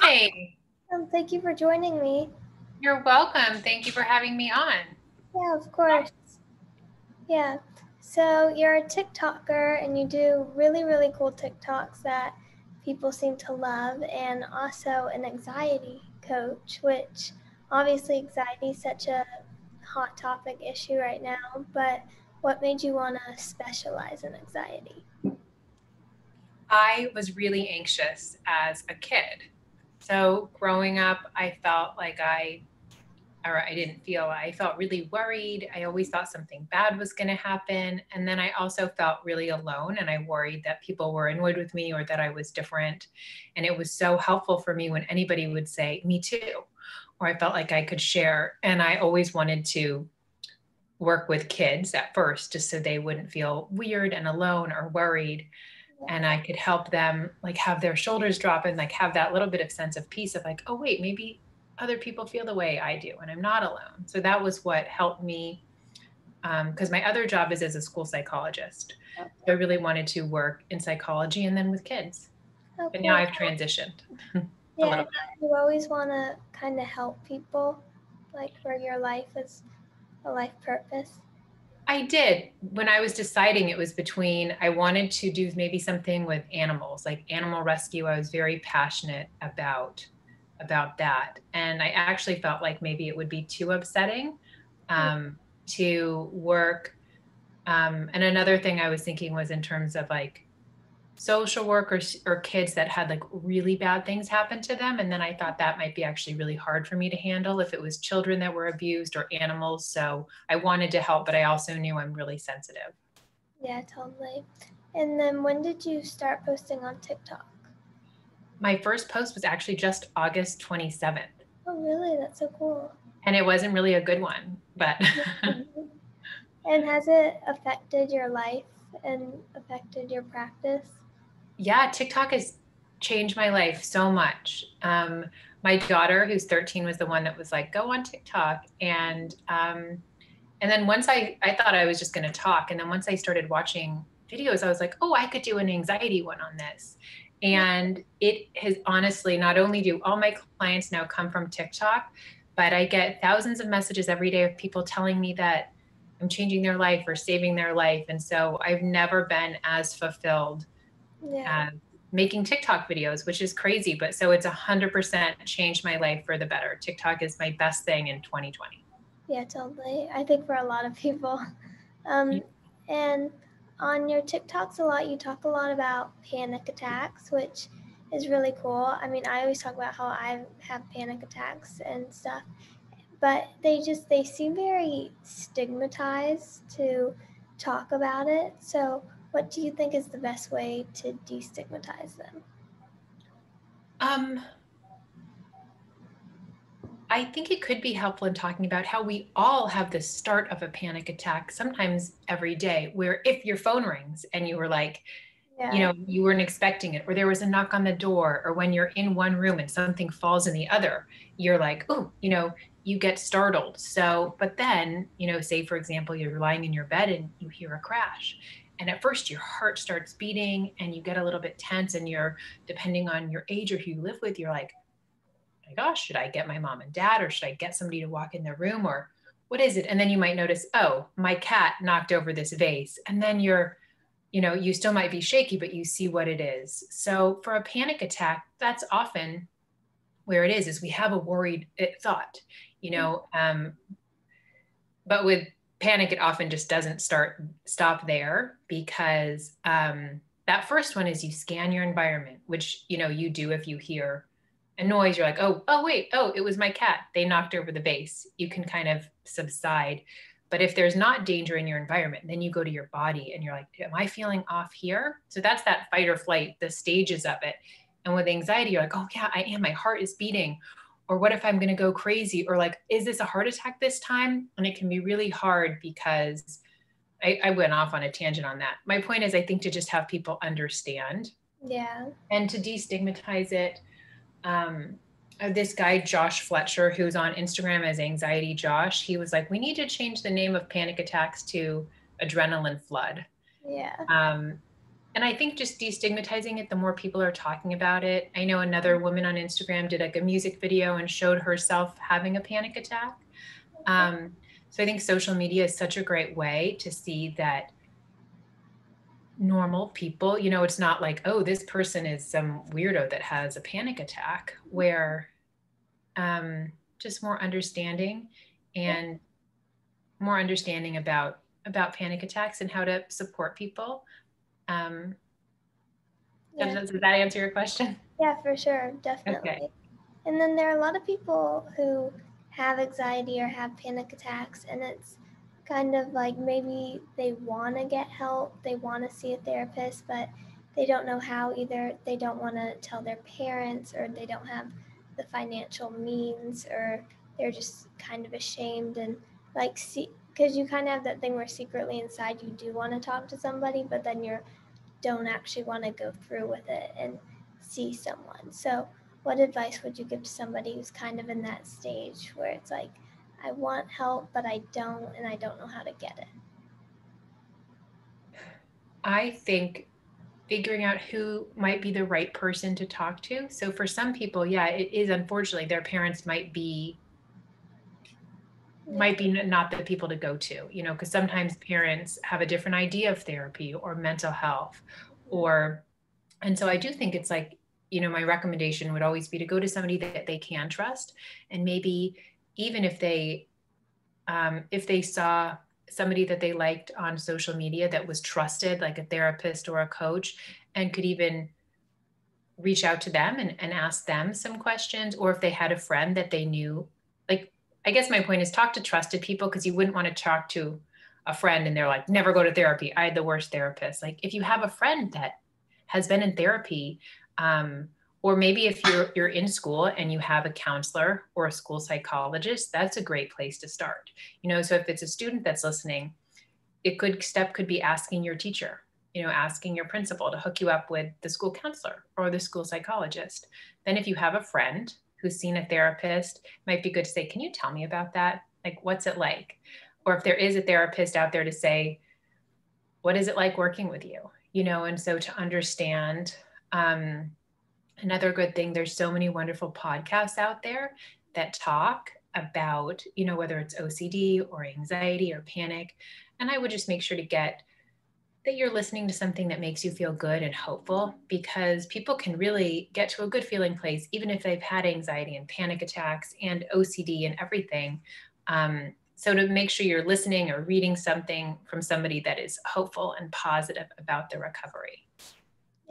Hi, Thank you for joining me. you're welcome. Thank you for having me on. Yeah, of course. Yeah. So you're a TikToker and you do really, really cool TikToks that people seem to love, and also an anxiety coach, which obviously anxiety is such a hot topic issue right now. But what made you want to specialize in anxiety? I was really anxious as a kid. So growing up, I felt really worried. I always thought something bad was going to happen. And then I also felt really alone and I worried that people were annoyed with me or that I was different. And it was so helpful for me when anybody would say, me too, or I felt like I could share. And I always wanted to work with kids at first just so they wouldn't feel weird and alone or worried, and I could help them like have their shoulders drop and like have that little bit of sense of peace of like, oh wait, maybe other people feel the way I do and I'm not alone. So that was what helped me, because my other job is as a school psychologist. So I really wanted to work in psychology and then with kids, Oh, but now cool. I've transitioned a Yeah, little bit. you always want to kind of help people, like for your life is a life purpose. I did. When I was deciding, it was between I wanted to do maybe something with animals, like animal rescue. I was very passionate about that, and I actually felt like maybe it would be too upsetting to work. And another thing I was thinking was in terms of like social workers or kids that had like really bad things happen to them. And then I thought that might be actually really hard for me to handle if it was children that were abused or animals. So I wanted to help, but I also knew I'm really sensitive. Yeah, totally. And then when did you start posting on TikTok? My first post was actually just August 27th, Oh, really? That's so cool. and it wasn't really a good one, but And has it affected your life and affected your practice? yeah, TikTok has changed my life so much. My daughter, who's 13, was the one that was like, "Go on TikTok," and then once I thought I was just going to talk, and then once I started watching videos, I was like, "Oh, I could do an anxiety one on this." And it has honestly, not only do all my clients now come from TikTok, but I get thousands of messages every day of people telling me that I'm changing their life or saving their life. And so I've never been as fulfilled Yeah, as making TikTok videos, which is crazy. But so it's 100% changed my life for the better. TikTok is my best thing in 2020. yeah, totally. I think for a lot of people. Um, and on your TikToks a lot, you talk a lot about panic attacks, which is really cool. I mean, I always talk about how I have panic attacks and stuff, but they seem very stigmatized to talk about it. So, what do you think is the best way to destigmatize them? Um, I think it could be helpful in talking about how we all have the start of a panic attack, sometimes every day, where if your phone rings and you were like, Yeah, you weren't expecting it, or there was a knock on the door, or when you're in one room and something falls in the other, you're like, oh, you get startled. So, but then, say for example, you're lying in your bed and you hear a crash. And at first your heart starts beating and you get a little bit tense and depending on your age or who you live with, you're like, my gosh, should I get my mom and dad or should I get somebody to walk in their room or what is it? And then you might notice, oh, my cat knocked over this vase. And then you still might be shaky, but you see what it is. So for a panic attack, that's often where it is we have a worried thought, you know, but with panic, it often just doesn't stop there because that first one is you scan your environment, which, you do if you hear a noise, you're like, oh, wait, oh, it was my cat. They knocked over the vase. You can kind of subside. But if there's not danger in your environment, then you go to your body and you're like, am I feeling off here? So that's that fight or flight, the stages of it. And with anxiety, you're like, oh, yeah, I am. My heart is beating. Or what if I'm going to go crazy? Or like, is this a heart attack this time? And it can be really hard because I went off on a tangent on that. My point is, I think to just have people understand yeah, and to destigmatize it. Um, this guy, Josh Fletcher, who's on Instagram as Anxiety Josh, he was like, we need to change the name of panic attacks to adrenaline flood. yeah, Um, And I think just destigmatizing it, the more people are talking about it. I know another woman on Instagram did like a music video and showed herself having a panic attack. So I think social media is such a great way to see that normal people, it's not like, oh, this person is some weirdo that has a panic attack, where just more understanding and more understanding about panic attacks and how to support people. Yeah. Does that answer your question? Yeah, for sure, Okay. definitely. And then there are a lot of people who have anxiety or have panic attacks, and it's kind of like maybe they want to get help, they want to see a therapist, but they don't know how. Either they don't want to tell their parents, or they don't have the financial means, or they're just kind of ashamed and like see, because you kind of have that thing where secretly inside you do want to talk to somebody, but then you don't actually want to go through with it and see someone. So what advice would you give to somebody who's kind of in that stage where it's like, I want help, but I don't, and I don't know how to get it? I think figuring out who might be the right person to talk to. So for some people, yeah, it is, unfortunately, their parents Yeah. might be not the people to go to, because sometimes parents have a different idea of therapy or mental health, or, and so I do think it's like, my recommendation would always be to go to somebody that they can trust. And maybe even if they saw somebody that they liked on social media that was trusted, like a therapist or a coach, and could even reach out to them and ask them some questions, or if they had a friend that they knew. Like, I guess my point is, talk to trusted people, because you wouldn't want to talk to a friend and they're like, never go to therapy, I had the worst therapist. Like, if you have a friend that has been in therapy, or maybe if you're in school and you have a counselor or a school psychologist, that's a great place to start. So if it's a student that's listening, could be asking your teacher, asking your principal to hook you up with the school counselor or the school psychologist. Then if you have a friend who's seen a therapist, it might be good to say, can you tell me about that? Like, what's it like? Or if there is a therapist out there, to say, what is it like working with you? And so to understand, another good thing, there's so many wonderful podcasts out there that talk about, whether it's OCD or anxiety or panic. And I would just make sure to get that you're listening to something that makes you feel good and hopeful, because people can really get to a good feeling place even if they've had anxiety and panic attacks and OCD and everything. So to make sure you're listening or reading something from somebody that is hopeful and positive about the recovery.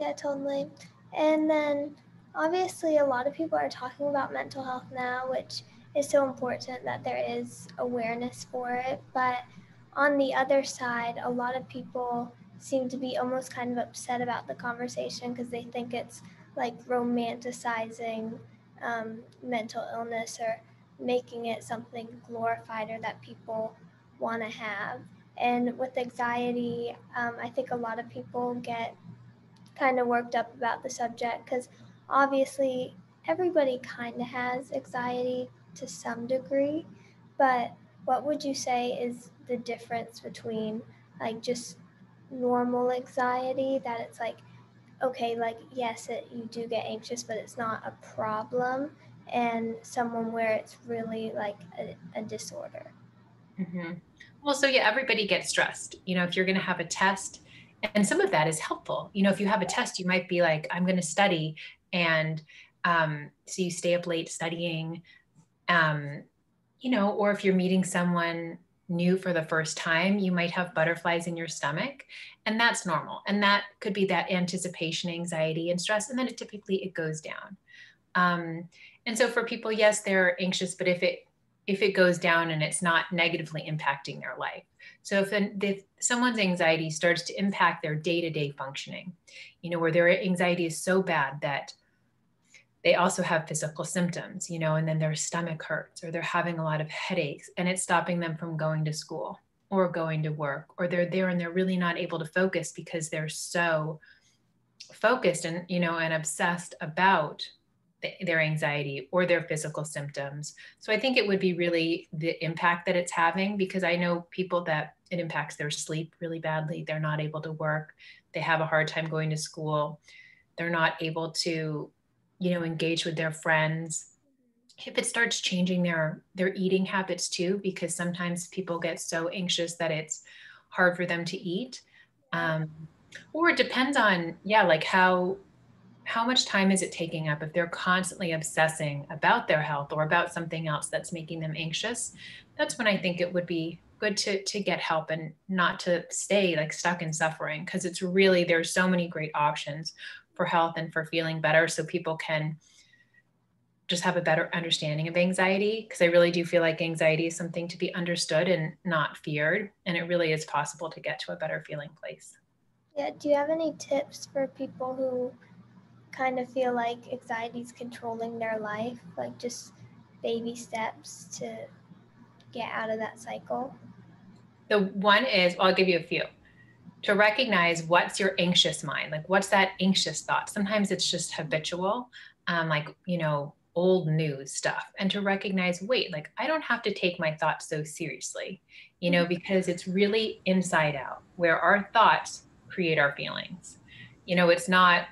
Yeah, totally. And then obviously a lot of people are talking about mental health now, which is so important that there is awareness for it. But on the other side, a lot of people seem to be almost kind of upset about the conversation because they think it's like romanticizing mental illness, or making it something glorified or that people want to have. And with anxiety, I think a lot of people get kind of worked up about the subject because obviously everybody kind of has anxiety to some degree, but what would you say is the difference between like just normal anxiety, that it's like, okay, like yes, you do get anxious but it's not a problem, and someone where it's really like a disorder? Mm-hmm. Well, so yeah, everybody gets stressed. If you're going to have a test, and some of that is helpful. If you have a test, you might be like, I'm going to study. And so you stay up late studying, um, or if you're meeting someone new for the first time, you might have butterflies in your stomach, and that's normal. And that could be that anticipation, anxiety, and stress. And then it goes down. And so for people, yes, they're anxious, but if it goes down and it's not negatively impacting their life. So if someone's anxiety starts to impact their day-to-day functioning, where their anxiety is so bad that they also have physical symptoms, and then their stomach hurts, or they're having a lot of headaches, and it's stopping them from going to school or going to work, or they're there and they're really not able to focus because they're so focused and obsessed about their anxiety or their physical symptoms. So I think it would be really the impact that it's having, because I know people that it impacts their sleep really badly. They're not able to work. They have a hard time going to school. They're not able to, engage with their friends. If it starts changing their eating habits too, because sometimes people get so anxious that it's hard for them to eat. Um, or it depends on, yeah, like how much time is it taking up? If they're constantly obsessing about their health or about something else that's making them anxious, that's when I think it would be good to get help and not to stay like stuck in suffering, because it's really, there's so many great options for health and for feeling better, so people can just have a better understanding of anxiety, because I really do feel like anxiety is something to be understood and not feared, and it really is possible to get to a better feeling place. Yeah, do you have any tips for people who kind of feel like anxiety is controlling their life, like just baby steps to get out of that cycle? The one is, well, I'll give you a few. To recognize what's your anxious mind, like what's that anxious thought. Sometimes it's just habitual, like, old news stuff. And to recognize, wait, like I don't have to take my thoughts so seriously, because it's really inside out, where our thoughts create our feelings. It's not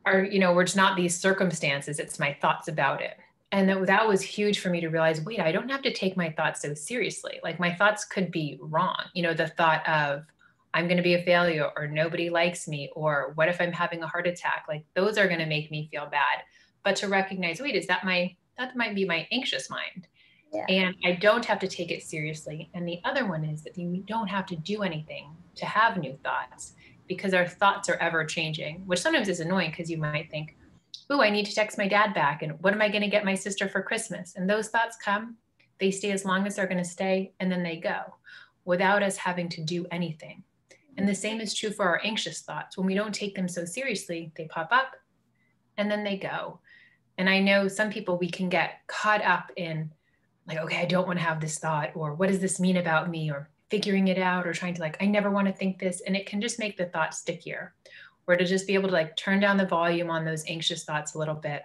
we're just not these circumstances, it's my thoughts about it. And that was huge for me to realize, wait, I don't have to take my thoughts so seriously. Like my thoughts could be wrong. The thought of I'm going to be a failure, or nobody likes me, or what if I'm having a heart attack? Like those are going to make me feel bad. But to recognize, wait, that might be my anxious mind. Yeah. And I don't have to take it seriously. And the other one is that you don't have to do anything to have new thoughts, because our thoughts are ever changing, which sometimes is annoying, because you might think, oh, I need to text my dad back. And what am I going to get my sister for Christmas? And those thoughts come, they stay as long as they're going to stay, and then they go without us having to do anything. And the same is true for our anxious thoughts. When we don't take them so seriously, they pop up and then they go. And I know some people, we can get caught up in like, okay, I don't want to have this thought, or what does this mean about me, or figuring it out, or trying to like, I never want to think this. And it can just make the thought stickier, or to just be able to like turn down the volume on those anxious thoughts a little bit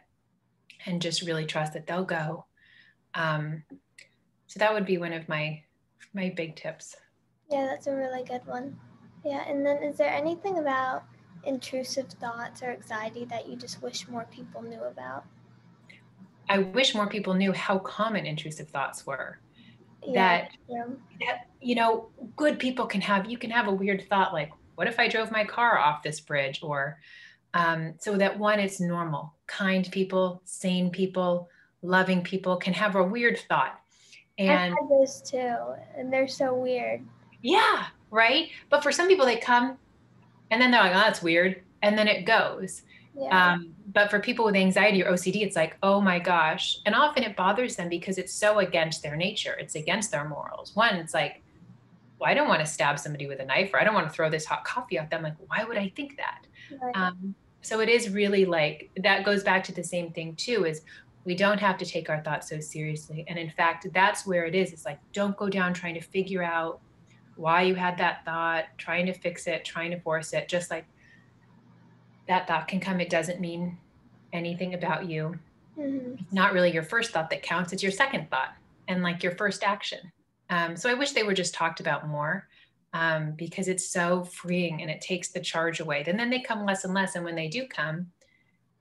and just really trust that they'll go. So that would be one of my big tips. Yeah, that's a really good one. Yeah, and then is there anything about intrusive thoughts or anxiety that you just wish more people knew about? I wish more people knew how common intrusive thoughts were. Yeah, That yeah. good people you can have a weird thought like, what if I drove my car off this bridge? Or so that one, it's normal. Kind people, sane people, loving people can have a weird thought. I've And had those too, and they're so weird. yeah, right. But for some people, they come and then they're like, oh, that's weird. And then it goes. Yeah, But for people with anxiety or OCD, it's like, oh my gosh. And often it bothers them because it's so against their nature. It's against their morals. One, it's like, well, I don't want to stab somebody with a knife, or I don't want to throw this hot coffee at them. Like, why would I think that? right. So it is really like, that goes back to the same thing too, is we don't have to take our thoughts so seriously. And in fact, that's where it is. It's like, don't go down trying to figure out why you had that thought, trying to fix it, trying to force it. Just like that thought can come, it doesn't mean anything about you. Mm-hmm. It's not really your first thought that counts, it's your second thought and like your first action. So I wish they were just talked about more, because it's so freeing and it takes the charge away. And then they come less and less. And when they do come,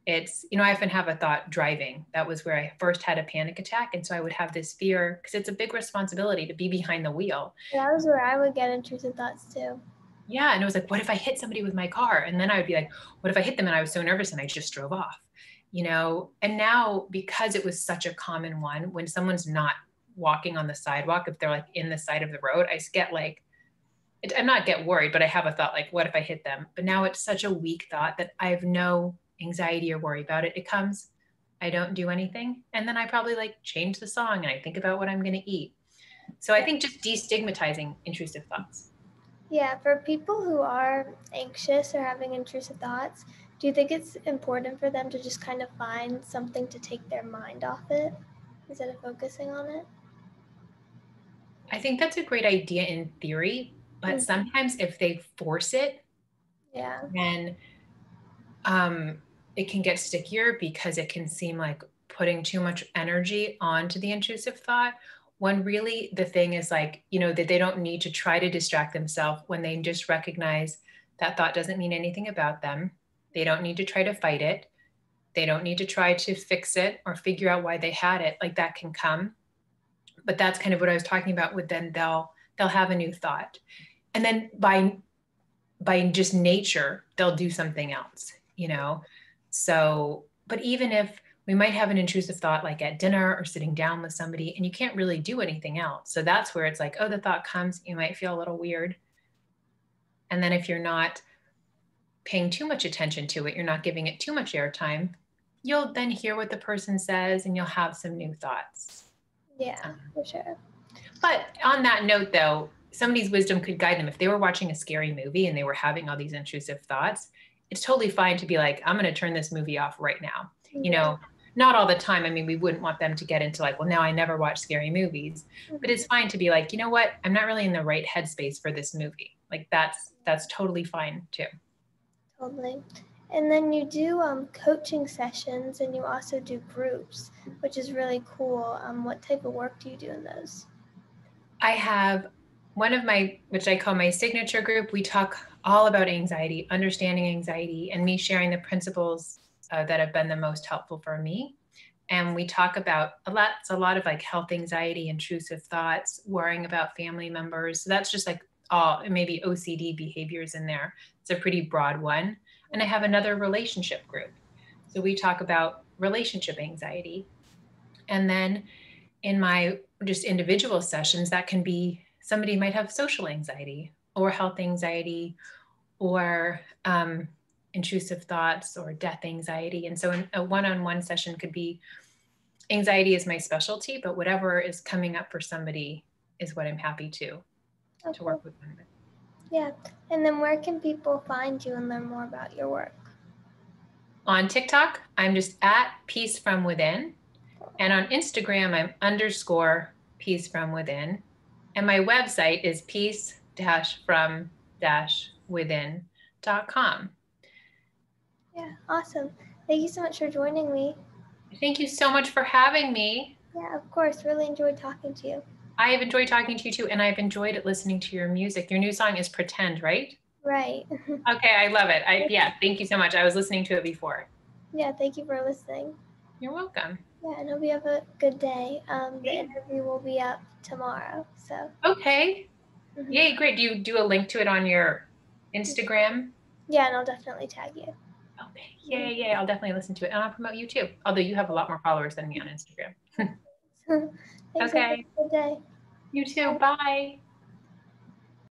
it's, I often have a thought driving. That was where I first had a panic attack. And so I would have this fear, because it's a big responsibility to be behind the wheel. That was where I would get intrusive thoughts too. Yeah. And it was like, what if I hit somebody with my car? And then I would be like, what if I hit them? And I was so nervous and I just drove off, And now, because it was such a common one, when someone's not walking on the sidewalk, if they're like in the side of the road, I get like, I'm not get worried, but I have a thought like, what if I hit them? But now it's such a weak thought that I have no anxiety or worry about it. It comes, I don't do anything. And then I probably like change the song and I think about what I'm going to eat. So I think just destigmatizing intrusive thoughts. Yeah, for people who are anxious or having intrusive thoughts, do you think it's important for them to just kind of find something to take their mind off it instead of focusing on it? I think that's a great idea in theory, but Mm-hmm. sometimes if they force it, Yeah. then um, it can get stickier because it can seem like putting too much energy onto the intrusive thought, when really the thing is like, that they don't need to try to distract themselves, when they just recognize that thought doesn't mean anything about them. They don't need to try to fight it. They don't need to try to fix it or figure out why they had it. Like, that can come. But that's kind of what I was talking about with, then they'll have a new thought. And then by just nature, they'll do something else, So, but even if we might have an intrusive thought like at dinner or sitting down with somebody, and you can't really do anything else. So that's where it's like, oh, the thought comes, you might feel a little weird. And then if you're not paying too much attention to it, you're not giving it too much airtime, you'll then hear what the person says and you'll have some new thoughts. Yeah, for sure. But on that note, though, somebody's wisdom could guide them. If they were watching a scary movie and they were having all these intrusive thoughts, it's totally fine to be like, I'm going to turn this movie off right now. Yeah. Not all the time. I mean, we wouldn't want them to get into like, well, now I never watch scary movies, but it's fine to be like, you know what? I'm not really in the right headspace for this movie. Like, that's totally fine too. Totally. And then you do coaching sessions, and you also do groups, which is really cool. What type of work do you do in those? I have one of my, which I call my signature group. We talk all about anxiety, understanding anxiety, and me sharing the principles that have been the most helpful for me. And we talk about a lot of like health anxiety, intrusive thoughts, worrying about family members. So that's just like all, maybe OCD behaviors in there. It's a pretty broad one. And I have another relationship group. So we talk about relationship anxiety. And then in my just individual sessions, that can be, somebody might have social anxiety or health anxiety or intrusive thoughts or death anxiety. And so in a one-on-one session could be, anxiety is my specialty, but whatever is coming up for somebody is what I'm happy to work with them with. Yeah. And then where can people find you and learn more about your work? On TikTok, I'm just at Peace From Within. And on Instagram, I'm _Peace From Within. And my website is peace-from-within.com. Yeah, awesome. Thank you so much for joining me. Thank you so much for having me. Yeah, of course. Really enjoyed talking to you. I have enjoyed talking to you too, and I've enjoyed listening to your music. Your new song is Pretend, right? Right. Okay, I love it. Thank you so much. I was listening to it before. Yeah, thank you for listening. You're welcome. Yeah, and hope you have a good day. The interview will be up tomorrow, so. Okay. Yay, great. Do you do a link to it on your Instagram? Yeah, and I'll definitely tag you. Okay, yay. I'll definitely listen to it. And I'll promote you too. Although you have a lot more followers than me on Instagram. Thanks. Okay. Have a good day. You too. Bye.